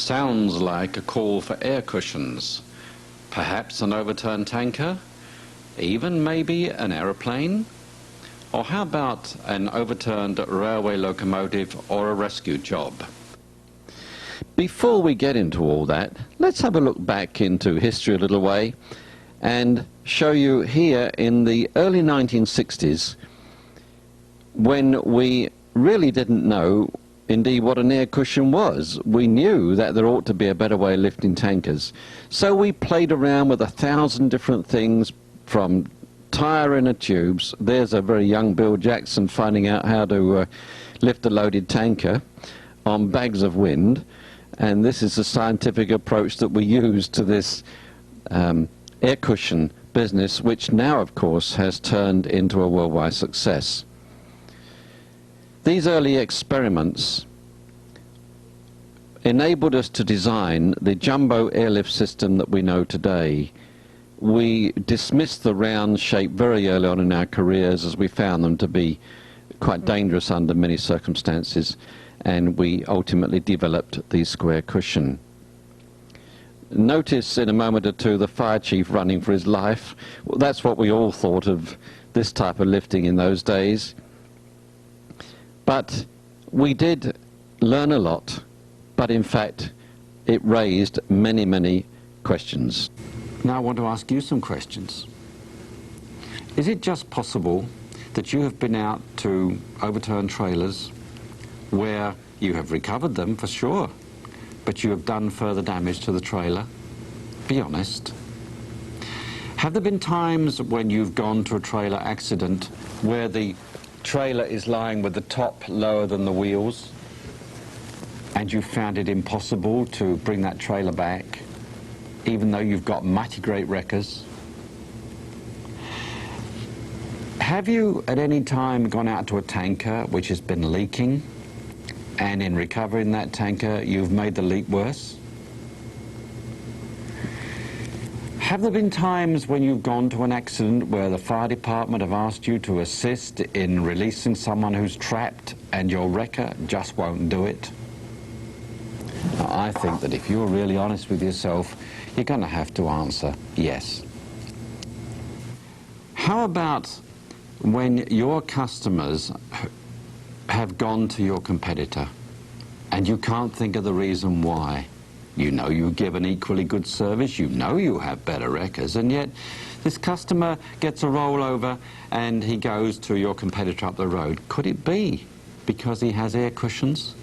sounds like a call for air cushions. Perhaps an overturned tanker? Even maybe an aeroplane? Or how about an overturned railway locomotive or a rescue job? Before we get into all that, let's have a look back into history a little way and show you here in the early 1960s, when we really didn't know indeed what an air cushion was. We knew that there ought to be a better way of lifting tankers. So we played around with 1,000 different things, from tire inner tubes. There's a very young Bill Jackson finding out how to lift a loaded tanker on bags of wind. And this is the scientific approach that we use to this air cushion business, which now, of course, has turned into a worldwide success. These early experiments enabled us to design the jumbo airlift system that we know today. We dismissed the round shape very early on in our careers, as we found them to be quite dangerous under many circumstances, and we ultimately developed the square cushion. Notice in a moment or two the fire chief running for his life. Well, that's what we all thought of this type of lifting in those days. But we did learn a lot, but in fact it raised many, many questions. Now I want to ask you some questions. Is it just possible that you have been out to overturn trailers where you have recovered them for sure, but you have done further damage to the trailer? Be honest. Have there been times when you've gone to a trailer accident where the trailer is lying with the top lower than the wheels, and you found it impossible to bring that trailer back, even though you've got mighty great wreckers? Have you at any time gone out to a tanker which has been leaking, and in recovering that tanker you've made the leak worse? Have there been times when you've gone to an accident where the fire department have asked you to assist in releasing someone who's trapped and your wrecker just won't do it? I think that if you're really honest with yourself, you're going to have to answer yes. How about when your customers have gone to your competitor and you can't think of the reason why? You know you give an equally good service, you know you have better wreckers, and yet this customer gets a rollover and he goes to your competitor up the road. Could it be because he has air cushions?